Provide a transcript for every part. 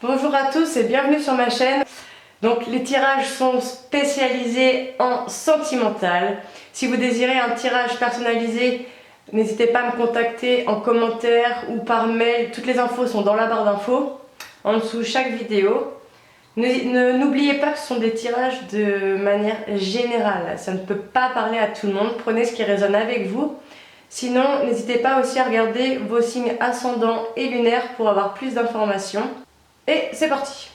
Bonjour à tous et bienvenue sur ma chaîne. Donc les tirages sont spécialisés en sentimental. Si vous désirez un tirage personnalisé, n'hésitez pas à me contacter en commentaire ou par mail. Toutes les infos sont dans la barre d'infos, en dessous de chaque vidéo. N'oubliez pas que ce sont des tirages de manière générale. Ça ne peut pas parler à tout le monde. Prenez ce qui résonne avec vous. Sinon, n'hésitez pas aussi à regarder vos signes ascendants et lunaires pour avoir plus d'informations. Et c'est parti!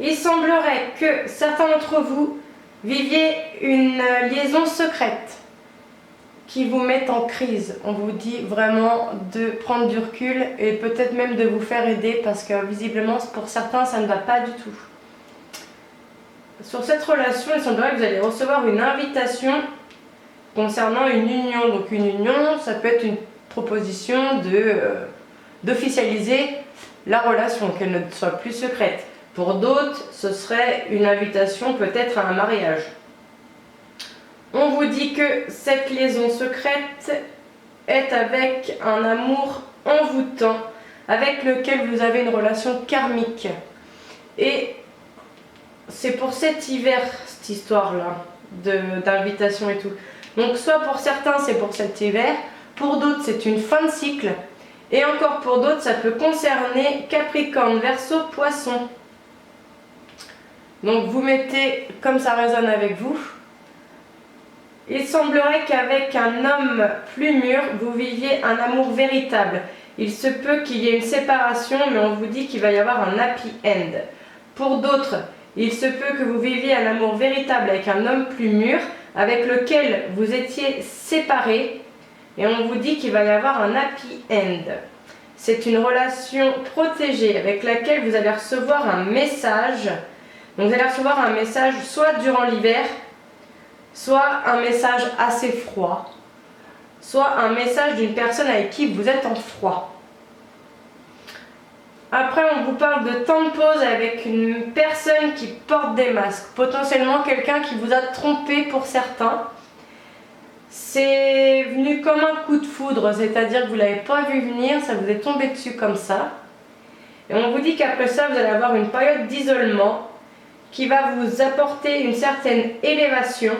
Il semblerait que certains d'entre vous viviez une liaison secrète qui vous met en crise. On vous dit vraiment de prendre du recul et peut-être même de vous faire aider parce que visiblement pour certains ça ne va pas du tout. Sur cette relation, il semblerait que vous allez recevoir une invitation concernant une union. Donc une union, ça peut être une proposition d'officialiser la relation, qu'elle ne soit plus secrète. Pour d'autres, ce serait une invitation peut-être à un mariage. On vous dit que cette liaison secrète est avec un amour envoûtant, avec lequel vous avez une relation karmique. Et c'est pour cet hiver, cette histoire-là, d'invitation et tout. Donc soit pour certains, c'est pour cet hiver, pour d'autres, c'est une fin de cycle, et encore pour d'autres, ça peut concerner Capricorne, Verseau, Poisson. Donc vous mettez comme ça résonne avec vous. Il semblerait qu'avec un homme plus mûr, vous viviez un amour véritable. Il se peut qu'il y ait une séparation, mais on vous dit qu'il va y avoir un happy end. Pour d'autres, il se peut que vous viviez un amour véritable avec un homme plus mûr, avec lequel vous étiez séparés, et on vous dit qu'il va y avoir un happy end. C'est une relation protégée avec laquelle vous allez recevoir un message. Donc vous allez recevoir un message soit durant l'hiver, soit un message assez froid, soit un message d'une personne avec qui vous êtes en froid. Après, on vous parle de temps de pause avec une personne qui porte des masques, potentiellement quelqu'un qui vous a trompé pour certains. C'est venu comme un coup de foudre, c'est-à-dire que vous ne l'avez pas vu venir, ça vous est tombé dessus comme ça. Et on vous dit qu'après ça, vous allez avoir une période d'isolement qui va vous apporter une certaine élévation.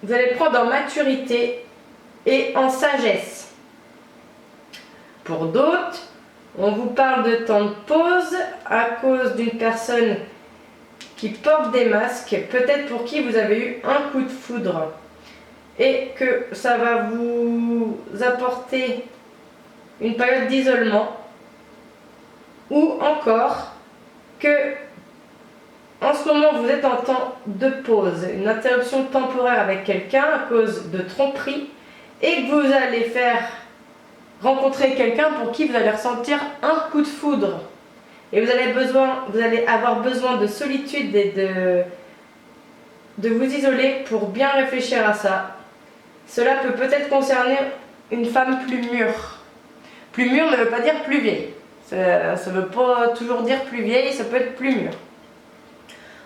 Vous allez prendre en maturité et en sagesse. Pour d'autres, on vous parle de temps de pause à cause d'une personne qui porte des masques, peut-être pour qui vous avez eu un coup de foudre et que ça va vous apporter une période d'isolement, ou encore que en ce moment vous êtes en temps de pause, une interruption temporaire avec quelqu'un à cause de tromperie, et que vous allez faire rencontrer quelqu'un pour qui vous allez ressentir un coup de foudre. Et vous allez avoir besoin de solitude et de vous isoler pour bien réfléchir à ça. Cela peut peut-être concerner une femme plus mûre. Plus mûre ne veut pas dire plus vieille. Ça ne veut pas toujours dire plus vieille, ça peut être plus mûr.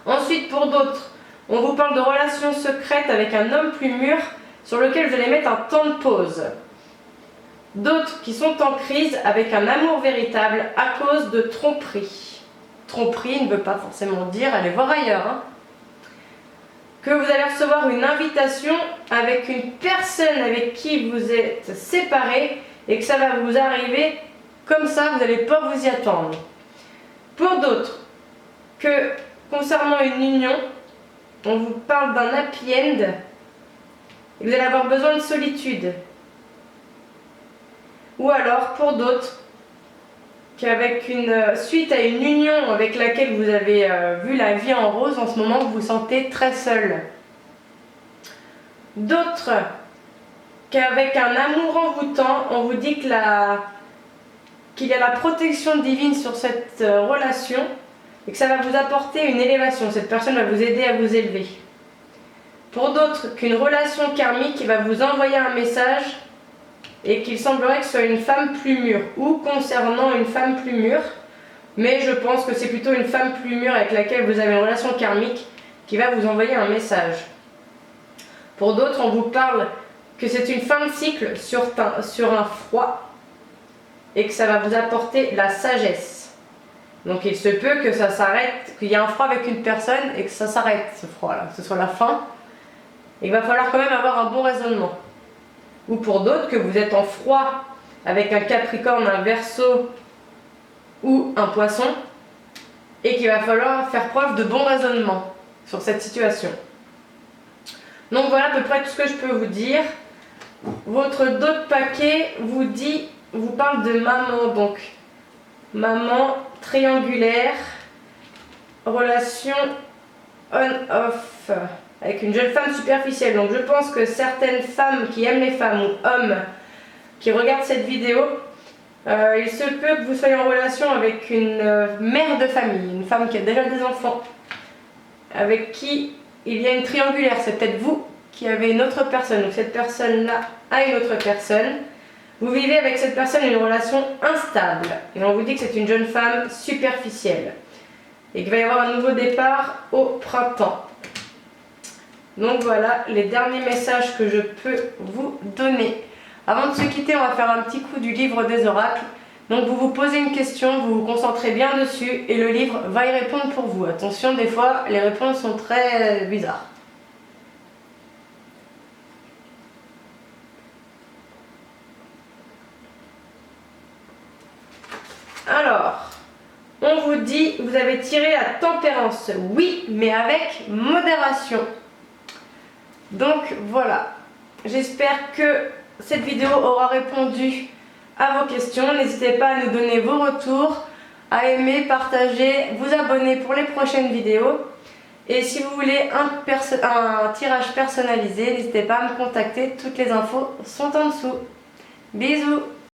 Ensuite, pour d'autres, on vous parle de relations secrètes avec un homme plus mûr sur lequel vous allez mettre un temps de pause. D'autres qui sont en crise avec un amour véritable à cause de tromperie. Tromperie ne veut pas forcément dire aller voir ailleurs. Que vous allez recevoir une invitation avec une personne avec qui vous êtes séparés et que ça va vous arriver comme ça, vous n'allez pas vous y attendre. Pour d'autres, que concernant une union, on vous parle d'un happy end et vous allez avoir besoin de solitude. Ou alors, pour d'autres, qu'avec suite à une union avec laquelle vous avez vu la vie en rose, en ce moment, vous vous sentez très seul. D'autres, qu'avec un amour envoûtant, on vous dit qu'il y a la protection divine sur cette relation et que ça va vous apporter une élévation. Cette personne va vous aider à vous élever. Pour d'autres, qu'une relation karmique va vous envoyer un message et qu'il semblerait que ce soit une femme plus mûre ou concernant une femme plus mûre, mais je pense que c'est plutôt une femme plus mûre avec laquelle vous avez une relation karmique qui va vous envoyer un message. Pour d'autres, on vous parle que c'est une fin de cycle sur un froid et que ça va vous apporter la sagesse. Donc il se peut que ça s'arrête, qu'il y ait un froid avec une personne et que ça s'arrête ce froid-là, que ce soit la fin. Et il va falloir quand même avoir un bon raisonnement. Ou pour d'autres, que vous êtes en froid avec un Capricorne, un Verseau ou un Poisson et qu'il va falloir faire preuve de bon raisonnement sur cette situation. Donc voilà à peu près tout ce que je peux vous dire. Votre dos de paquet vous parle de maman, donc maman triangulaire, relation on-off avec une jeune femme superficielle. Donc je pense que certaines femmes qui aiment les femmes ou hommes qui regardent cette vidéo, il se peut que vous soyez en relation avec une mère de famille, une femme qui a déjà des enfants, avec qui il y a une triangulaire. C'est peut-être vous qui avez une autre personne, donc cette personne-là a une autre personne. Vous vivez avec cette personne une relation instable, et on vous dit que c'est une jeune femme superficielle, et qu'il va y avoir un nouveau départ au printemps. Donc voilà les derniers messages que je peux vous donner. Avant de se quitter, on va faire un petit coup du livre des oracles. Donc vous vous posez une question, vous vous concentrez bien dessus et le livre va y répondre pour vous. Attention, des fois les réponses sont très bizarres. Alors, on vous dit, vous avez tiré la tempérance. Oui, mais avec modération. Donc voilà, j'espère que cette vidéo aura répondu à vos questions. N'hésitez pas à nous donner vos retours, à aimer, partager, vous abonner pour les prochaines vidéos. Et si vous voulez un tirage personnalisé, n'hésitez pas à me contacter, toutes les infos sont en dessous. Bisous!